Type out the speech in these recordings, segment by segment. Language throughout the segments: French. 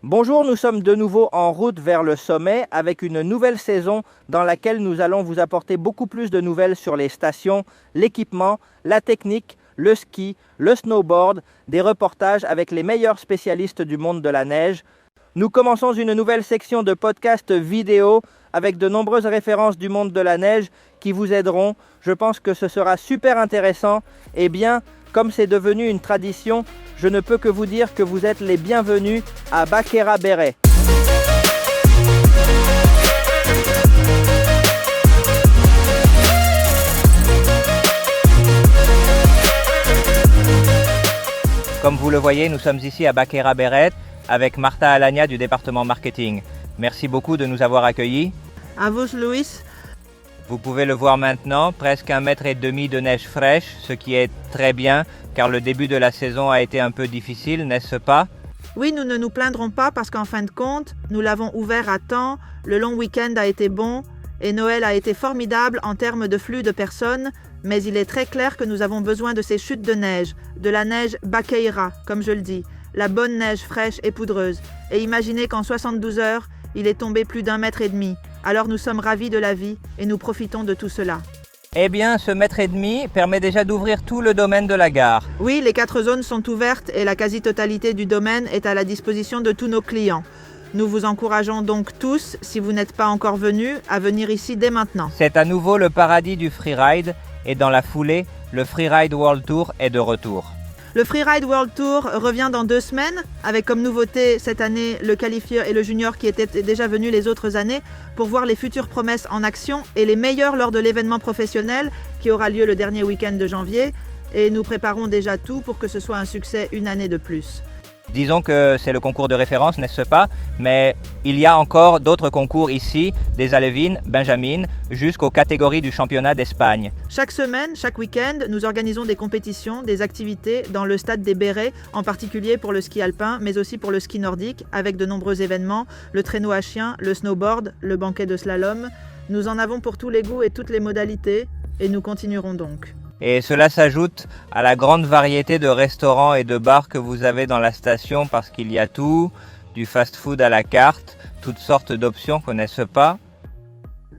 Bonjour, nous sommes de nouveau en route vers le sommet avec une nouvelle saison dans laquelle nous allons vous apporter beaucoup plus de nouvelles sur les stations, l'équipement, la technique, le ski, le snowboard, des reportages avec les meilleurs spécialistes du monde de la neige. Nous commençons une nouvelle section de podcast vidéo avec de nombreuses références du monde de la neige qui vous aideront. Je pense que ce sera super intéressant. Et bien, comme c'est devenu une tradition, je ne peux que vous dire que vous êtes les bienvenus à Baqueira Beret. Comme vous le voyez, nous sommes ici à Baqueira Beret avec Marta Alagna du département marketing. Merci beaucoup de nous avoir accueillis. À vous, Louis. Vous pouvez le voir maintenant, presque 1,5 m de neige fraîche, ce qui est très bien, car le début de la saison a été un peu difficile, n'est-ce pas? Oui, nous ne nous plaindrons pas parce qu'en fin de compte, nous l'avons ouvert à temps, le long week-end a été bon et Noël a été formidable en termes de flux de personnes, mais il est très clair que nous avons besoin de ces chutes de neige, de la neige Baqueira, comme je le dis, la bonne neige fraîche et poudreuse. Et imaginez qu'en 72 heures, il est tombé plus d'1,5 m. Alors nous sommes ravis de la vie et nous profitons de tout cela. Eh bien, ce 1,5 m permet déjà d'ouvrir tout le domaine de la gare. Oui, les 4 zones sont ouvertes et la quasi-totalité du domaine est à la disposition de tous nos clients. Nous vous encourageons donc tous, si vous n'êtes pas encore venus, à venir ici dès maintenant. C'est à nouveau le paradis du freeride et dans la foulée, le Freeride World Tour est de retour. Le Freeride World Tour revient dans 2 semaines, avec comme nouveauté cette année le qualifieur et le junior qui étaient déjà venus les autres années pour voir les futures promesses en action et les meilleurs lors de l'événement professionnel qui aura lieu le dernier week-end de janvier. Et nous préparons déjà tout pour que ce soit un succès une année de plus. Disons que c'est le concours de référence, n'est-ce pas? Mais il y a encore d'autres concours ici, des alevines, benjamines, jusqu'aux catégories du championnat d'Espagne. Chaque semaine, chaque week-end, nous organisons des compétitions, des activités dans le stade des Bérets, en particulier pour le ski alpin, mais aussi pour le ski nordique, avec de nombreux événements, le traîneau à chien, le snowboard, le banquet de slalom. Nous en avons pour tous les goûts et toutes les modalités, et nous continuerons donc. Et cela s'ajoute à la grande variété de restaurants et de bars que vous avez dans la station parce qu'il y a tout, du fast-food à la carte, toutes sortes d'options, connaissez pas?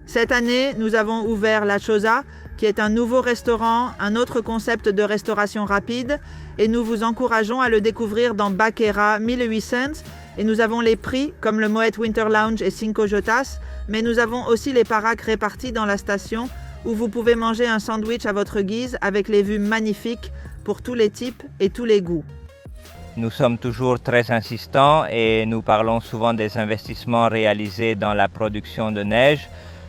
Cette année, nous avons ouvert La Chosa, qui est un nouveau restaurant, un autre concept de restauration rapide, et nous vous encourageons à le découvrir dans Baqueira 1800. Et nous avons les prix, comme le Moet Winter Lounge et Cinco Jotas, mais nous avons aussi les paracs répartis dans la station, où vous pouvez manger un sandwich à votre guise avec les vues magnifiques pour tous les types et tous les goûts. Nous sommes toujours très insistants et nous parlons souvent des investissements réalisés dans la production de neige,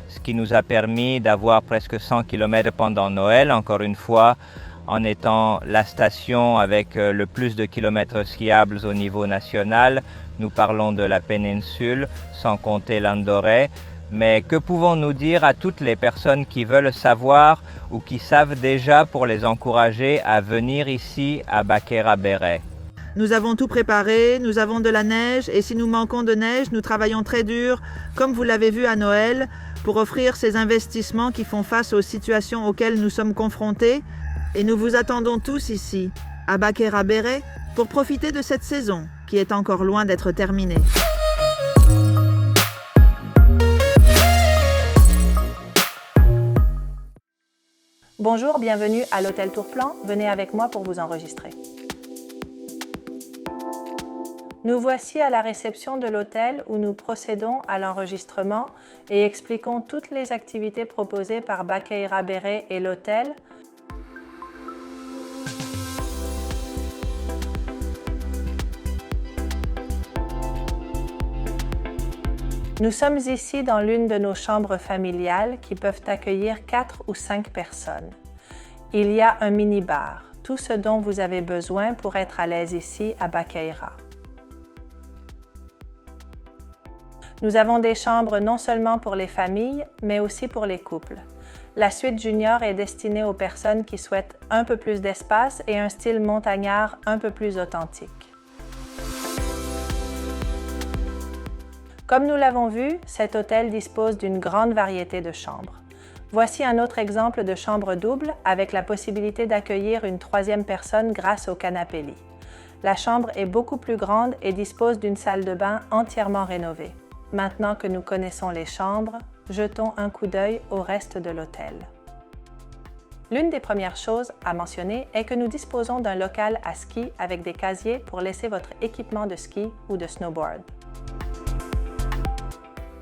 ce qui nous a permis d'avoir presque 100 km pendant Noël, encore une fois, en étant la station avec le plus de kilomètres skiables au niveau national. Nous parlons de la péninsule, sans compter l'Andorre. Mais que pouvons-nous dire à toutes les personnes qui veulent savoir ou qui savent déjà pour les encourager à venir ici à Baqueira Beret? Nous avons tout préparé, nous avons de la neige et si nous manquons de neige, nous travaillons très dur, comme vous l'avez vu à Noël, pour offrir ces investissements qui font face aux situations auxquelles nous sommes confrontés. Et nous vous attendons tous ici, à Baqueira Beret, pour profiter de cette saison qui est encore loin d'être terminée. Bonjour, bienvenue à l'hôtel Tourplan. Venez avec moi pour vous enregistrer. Nous voici à la réception de l'hôtel où nous procédons à l'enregistrement et expliquons toutes les activités proposées par Baqueira Beret et l'hôtel. Nous sommes ici dans l'une de nos chambres familiales qui peuvent accueillir 4 ou 5 personnes. Il y a un mini-bar, tout ce dont vous avez besoin pour être à l'aise ici à Baqueira. Nous avons des chambres non seulement pour les familles, mais aussi pour les couples. La suite junior est destinée aux personnes qui souhaitent un peu plus d'espace et un style montagnard un peu plus authentique. Comme nous l'avons vu, cet hôtel dispose d'une grande variété de chambres. Voici un autre exemple de chambre double avec la possibilité d'accueillir une 3e personne grâce au canapé lit. La chambre est beaucoup plus grande et dispose d'une salle de bain entièrement rénovée. Maintenant que nous connaissons les chambres, jetons un coup d'œil au reste de l'hôtel. L'une des premières choses à mentionner est que nous disposons d'un local à ski avec des casiers pour laisser votre équipement de ski ou de snowboard.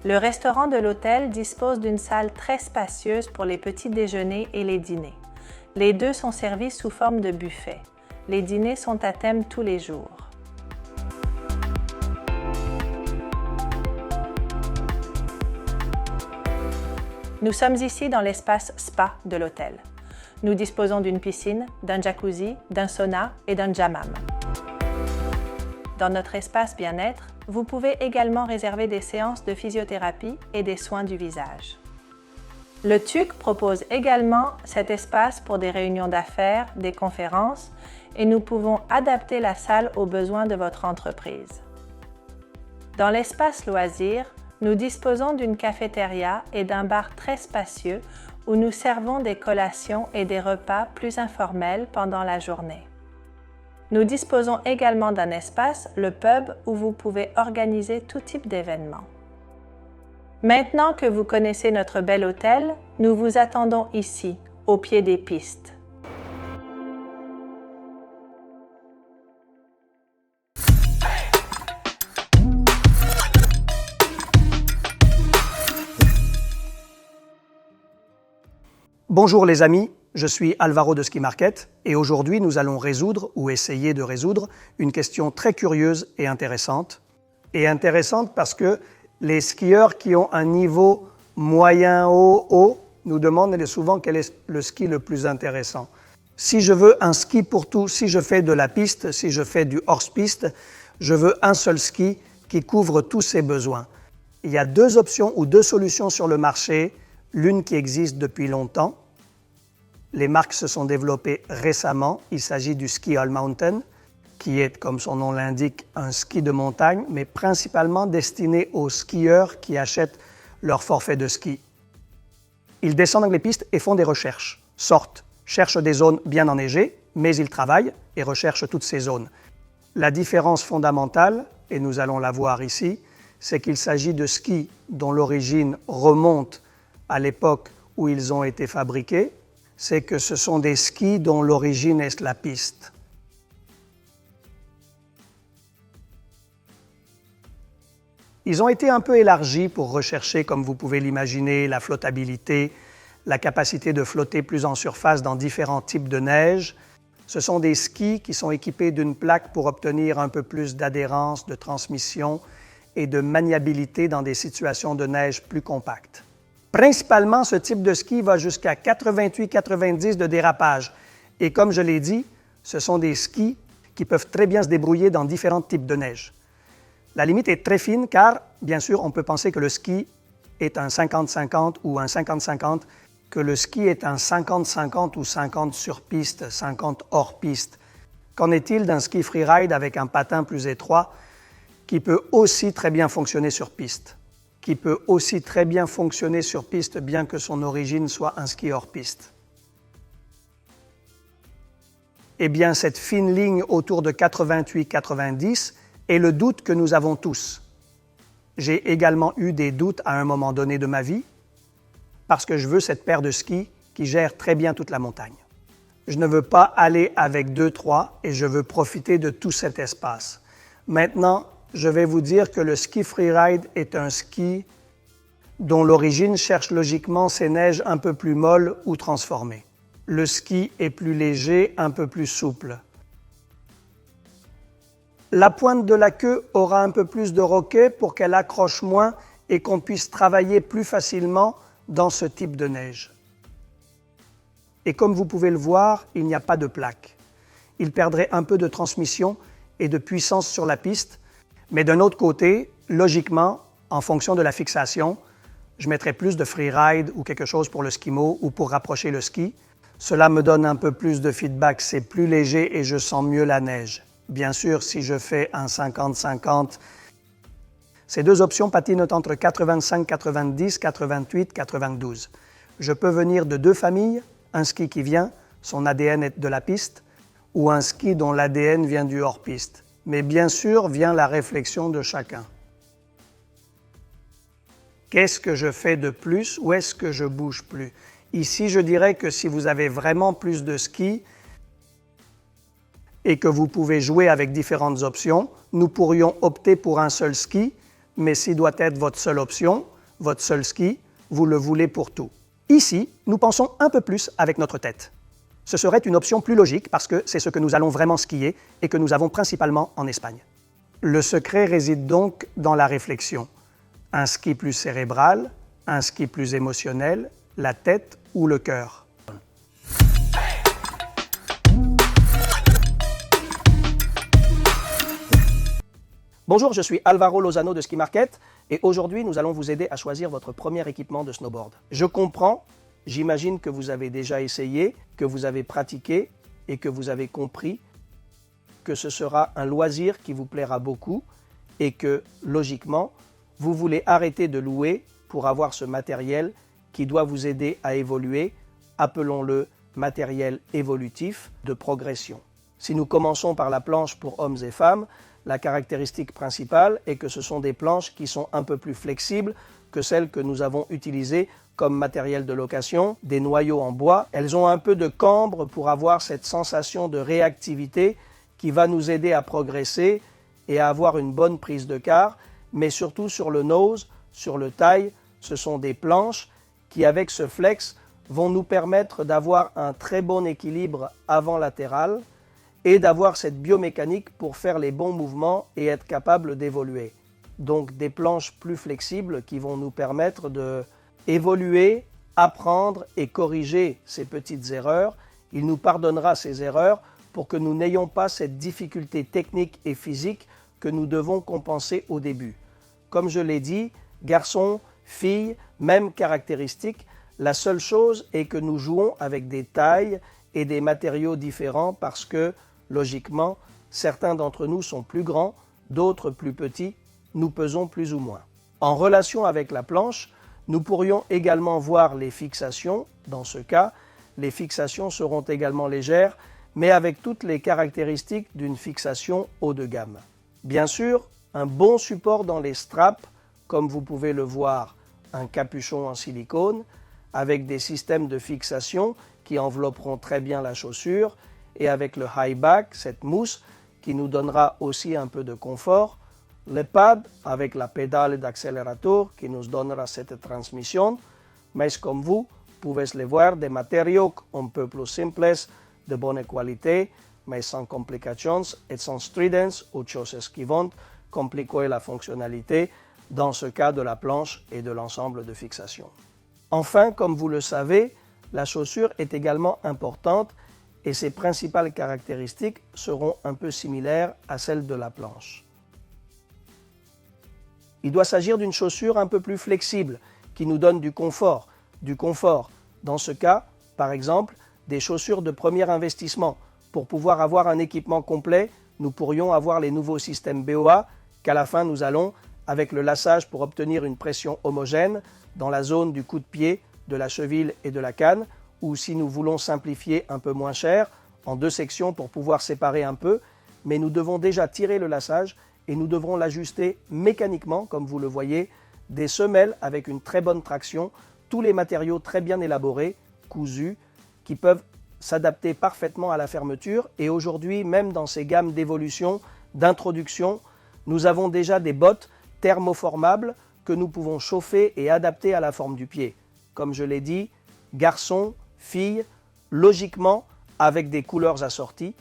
Le restaurant de l'hôtel dispose d'une salle très spacieuse pour les petits déjeuners et les dîners. Les deux sont servis sous forme de buffet. Les dîners sont à thème tous les jours. Nous sommes ici dans l'espace spa de l'hôtel. Nous disposons d'une piscine, d'un jacuzzi, d'un sauna et d'un hammam. Dans notre espace bien-être, vous pouvez également réserver des séances de physiothérapie et des soins du visage. Le TUC propose également cet espace pour des réunions d'affaires, des conférences, et nous pouvons adapter la salle aux besoins de votre entreprise. Dans l'espace loisirs, nous disposons d'une cafétéria et d'un bar très spacieux où nous servons des collations et des repas plus informels pendant la journée. Nous disposons également d'un espace, le pub, où vous pouvez organiser tout type d'événements. Maintenant que vous connaissez notre bel hôtel, nous vous attendons ici, au pied des pistes. Bonjour les amis, je suis Alvaro de Ski Market et aujourd'hui nous allons résoudre ou essayer de résoudre une question très curieuse et intéressante. Et intéressante parce que les skieurs qui ont un niveau moyen haut nous demandent souvent quel est le ski le plus intéressant. Si je veux un ski pour tout, si je fais de la piste, si je fais du hors-piste, je veux un seul ski qui couvre tous ces besoins. Il y a deux options ou deux solutions sur le marché, l'une qui existe depuis longtemps. Les marques se sont développées récemment. Il s'agit du ski all mountain, qui est, comme son nom l'indique, un ski de montagne, mais principalement destiné aux skieurs qui achètent leur forfait de ski. Ils descendent dans les pistes et font des recherches, sortent, cherchent des zones bien enneigées, mais ils travaillent et recherchent toutes ces zones. La différence fondamentale, et nous allons la voir ici, c'est qu'il s'agit de skis dont l'origine remonte à l'époque où ils ont été fabriqués, c'est que ce sont des skis dont l'origine est la piste. Ils ont été un peu élargis pour rechercher, comme vous pouvez l'imaginer, la flottabilité, la capacité de flotter plus en surface dans différents types de neige. Ce sont des skis qui sont équipés d'une plaque pour obtenir un peu plus d'adhérence, de transmission et de maniabilité dans des situations de neige plus compactes. Principalement, ce type de ski va jusqu'à 88-90 de dérapage. Et comme je l'ai dit, ce sont des skis qui peuvent très bien se débrouiller dans différents types de neige. La limite est très fine car, bien sûr, on peut penser que le ski est un 50-50 ou un 50-50, que le ski est un 50-50 ou 50 sur piste, 50 hors piste. Qu'en est-il d'un ski freeride avec un patin plus étroit qui peut aussi très bien fonctionner sur piste? Qui peut aussi très bien fonctionner sur piste, bien que son origine soit un ski hors piste. Eh bien, cette fine ligne autour de 88-90 est le doute que nous avons tous. J'ai également eu des doutes à un moment donné de ma vie, parce que je veux cette paire de skis qui gère très bien toute la montagne. Je ne veux pas aller avec 2-3 et je veux profiter de tout cet espace. Maintenant, je vais vous dire que le ski freeride est un ski dont l'origine cherche logiquement ses neiges un peu plus molles ou transformées. Le ski est plus léger, un peu plus souple. La pointe de la queue aura un peu plus de roquet pour qu'elle accroche moins et qu'on puisse travailler plus facilement dans ce type de neige. Et comme vous pouvez le voir, il n'y a pas de plaque. Il perdrait un peu de transmission et de puissance sur la piste. Mais d'un autre côté, logiquement, en fonction de la fixation, je mettrai plus de freeride ou quelque chose pour le skimo ou pour rapprocher le ski. Cela me donne un peu plus de feedback, c'est plus léger et je sens mieux la neige. Bien sûr, si je fais un 50-50, ces deux options patinent entre 85-90, 88-92. Je peux venir de deux familles, un ski qui vient, son ADN est de la piste, ou un ski dont l'ADN vient du hors-piste. Mais bien sûr vient la réflexion de chacun. Qu'est-ce que je fais de plus ou est-ce que je bouge plus? Ici, je dirais que si vous avez vraiment plus de skis et que vous pouvez jouer avec différentes options, nous pourrions opter pour un seul ski, mais s'il doit être votre seule option, votre seul ski, vous le voulez pour tout. Ici, nous pensons un peu plus avec notre tête. Ce serait une option plus logique parce que c'est ce que nous allons vraiment skier et que nous avons principalement en Espagne. Le secret réside donc dans la réflexion. Un ski plus cérébral, un ski plus émotionnel, la tête ou le cœur. Bonjour, je suis Alvaro Lozano de Ski Market et aujourd'hui nous allons vous aider à choisir votre premier équipement de snowboard. Je comprends, j'imagine que vous avez déjà essayé, que vous avez pratiqué et que vous avez compris que ce sera un loisir qui vous plaira beaucoup et que, logiquement, vous voulez arrêter de louer pour avoir ce matériel qui doit vous aider à évoluer, appelons-le matériel évolutif de progression. Si nous commençons par la planche pour hommes et femmes, la caractéristique principale est que ce sont des planches qui sont un peu plus flexibles que celles que nous avons utilisées comme matériel de location, des noyaux en bois. Elles ont un peu de cambre pour avoir cette sensation de réactivité qui va nous aider à progresser et à avoir une bonne prise de quart, mais surtout sur le nose, sur le taille, ce sont des planches qui, avec ce flex, vont nous permettre d'avoir un très bon équilibre avant-latéral et d'avoir cette biomécanique pour faire les bons mouvements et être capable d'évoluer. Donc des planches plus flexibles qui vont nous permettre d'évoluer, apprendre et corriger ces petites erreurs. Il nous pardonnera ces erreurs pour que nous n'ayons pas cette difficulté technique et physique que nous devons compenser au début. Comme je l'ai dit, garçons, filles, même caractéristiques, la seule chose est que nous jouons avec des tailles et des matériaux différents parce que, logiquement, certains d'entre nous sont plus grands, d'autres plus petits, nous pesons plus ou moins. En relation avec la planche, nous pourrions également voir les fixations. Dans ce cas, les fixations seront également légères, mais avec toutes les caractéristiques d'une fixation haut de gamme. Bien sûr, un bon support dans les straps, comme vous pouvez le voir, un capuchon en silicone, avec des systèmes de fixation qui envelopperont très bien la chaussure, et avec le high back, cette mousse qui nous donnera aussi un peu de confort, le pad avec la pédale d'accélérateur qui nous donnera cette transmission, mais comme vous pouvez le voir, des matériaux un peu plus simples, de bonne qualité, mais sans complications et sans stridence ou choses qui vont compliquer la fonctionnalité dans ce cas de la planche et de l'ensemble de fixation. Enfin, comme vous le savez, la chaussure est également importante et ses principales caractéristiques seront un peu similaires à celles de la planche. Il doit s'agir d'une chaussure un peu plus flexible, qui nous donne du confort. Dans ce cas, par exemple, des chaussures de premier investissement. Pour pouvoir avoir un équipement complet, nous pourrions avoir les nouveaux systèmes BOA qu'à la fin nous allons, avec le lassage pour obtenir une pression homogène dans la zone du coup de pied, de la cheville et de la canne, ou si nous voulons simplifier un peu moins cher, en 2 sections pour pouvoir séparer un peu, mais nous devons déjà tirer le lassage et nous devrons l'ajuster mécaniquement, comme vous le voyez, des semelles avec une très bonne traction, tous les matériaux très bien élaborés, cousus, qui peuvent s'adapter parfaitement à la fermeture. Et aujourd'hui, même dans ces gammes d'évolution, d'introduction, nous avons déjà des bottes thermoformables que nous pouvons chauffer et adapter à la forme du pied. Comme je l'ai dit, garçons, filles, logiquement avec des couleurs assorties.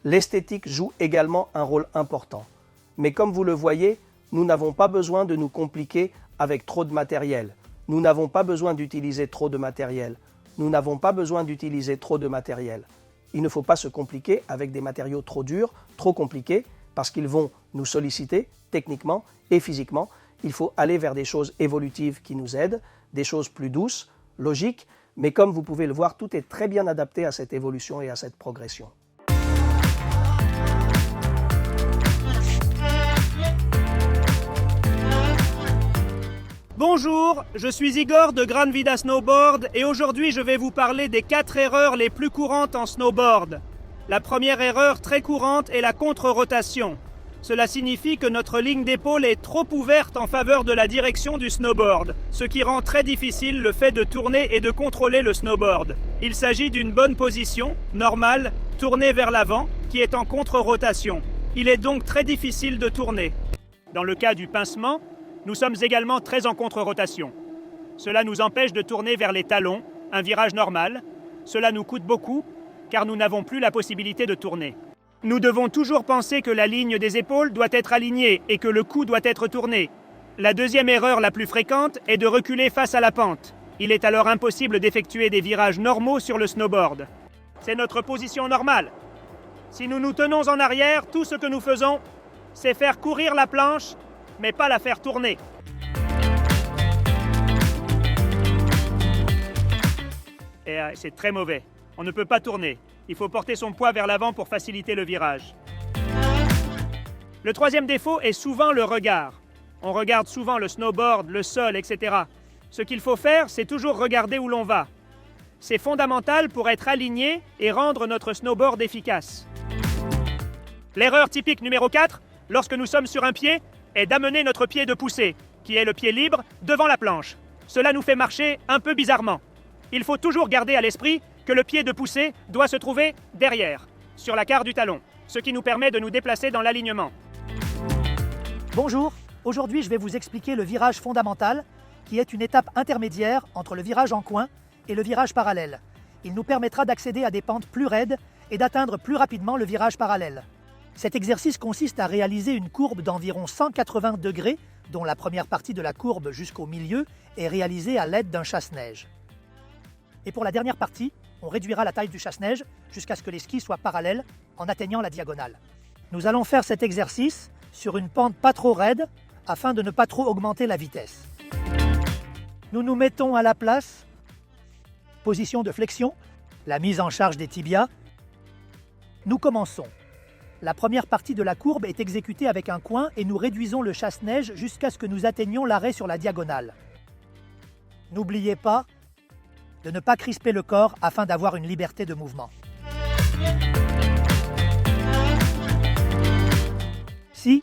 L'esthétique joue également un rôle important. Mais comme vous le voyez, nous n'avons pas besoin de nous compliquer avec trop de matériel. Nous n'avons pas besoin d'utiliser trop de matériel. Il ne faut pas se compliquer avec des matériaux trop durs, trop compliqués, parce qu'ils vont nous solliciter techniquement et physiquement. Il faut aller vers des choses évolutives qui nous aident, des choses plus douces, logiques, mais comme vous pouvez le voir, tout est très bien adapté à cette évolution et à cette progression. Bonjour, je suis Igor de Gran Vida Snowboard et aujourd'hui je vais vous parler des 4 erreurs les plus courantes en snowboard. La première erreur très courante est la contre-rotation. Cela signifie que notre ligne d'épaule est trop ouverte en faveur de la direction du snowboard, ce qui rend très difficile le fait de tourner et de contrôler le snowboard. Il s'agit d'une bonne position, normale, tournée vers l'avant, qui est en contre-rotation. Il est donc très difficile de tourner. Dans le cas du pincement, nous sommes également très en contre-rotation. Cela nous empêche de tourner vers les talons, un virage normal. Cela nous coûte beaucoup, car nous n'avons plus la possibilité de tourner. Nous devons toujours penser que la ligne des épaules doit être alignée et que le cou doit être tourné. La deuxième erreur la plus fréquente est de reculer face à la pente. Il est alors impossible d'effectuer des virages normaux sur le snowboard. C'est notre position normale. Si nous nous tenons en arrière, tout ce que nous faisons, c'est faire courir la planche, mais pas la faire tourner. Et c'est très mauvais. On ne peut pas tourner. Il faut porter son poids vers l'avant pour faciliter le virage. Le troisième défaut est souvent le regard. On regarde souvent le snowboard, le sol, etc. Ce qu'il faut faire, c'est toujours regarder où l'on va. C'est fondamental pour être aligné et rendre notre snowboard efficace. L'erreur typique numéro 4, lorsque nous sommes sur un pied, est d'amener notre pied de poussée, qui est le pied libre, devant la planche. Cela nous fait marcher un peu bizarrement. Il faut toujours garder à l'esprit que le pied de poussée doit se trouver derrière, sur la quarte du talon, ce qui nous permet de nous déplacer dans l'alignement. Bonjour, aujourd'hui je vais vous expliquer le virage fondamental, qui est une étape intermédiaire entre le virage en coin et le virage parallèle. Il nous permettra d'accéder à des pentes plus raides et d'atteindre plus rapidement le virage parallèle. Cet exercice consiste à réaliser une courbe d'environ 180 degrés, dont la première partie de la courbe jusqu'au milieu est réalisée à l'aide d'un chasse-neige. Et pour la dernière partie, on réduira la taille du chasse-neige jusqu'à ce que les skis soient parallèles en atteignant la diagonale. Nous allons faire cet exercice sur une pente pas trop raide afin de ne pas trop augmenter la vitesse. Nous nous mettons à la place, position de flexion, la mise en charge des tibias. Nous commençons. La première partie de la courbe est exécutée avec un coin et nous réduisons le chasse-neige jusqu'à ce que nous atteignions l'arrêt sur la diagonale. N'oubliez pas de ne pas crisper le corps afin d'avoir une liberté de mouvement. Si,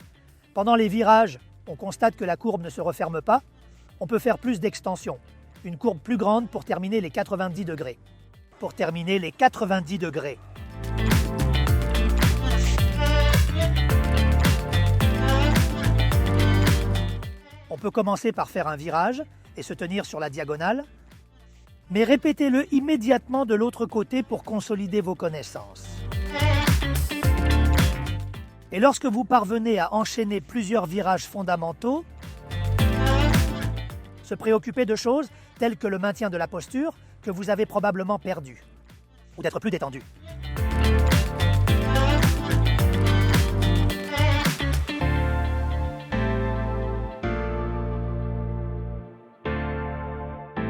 pendant les virages, on constate que la courbe ne se referme pas, on peut faire plus d'extension, une courbe plus grande pour terminer les 90 degrés. Pour terminer les 90 degrés. On peut commencer par faire un virage et se tenir sur la diagonale, mais répétez-le immédiatement de l'autre côté pour consolider vos connaissances. Et lorsque vous parvenez à enchaîner plusieurs virages fondamentaux, se préoccuper de choses telles que le maintien de la posture que vous avez probablement perdue, ou d'être plus détendu.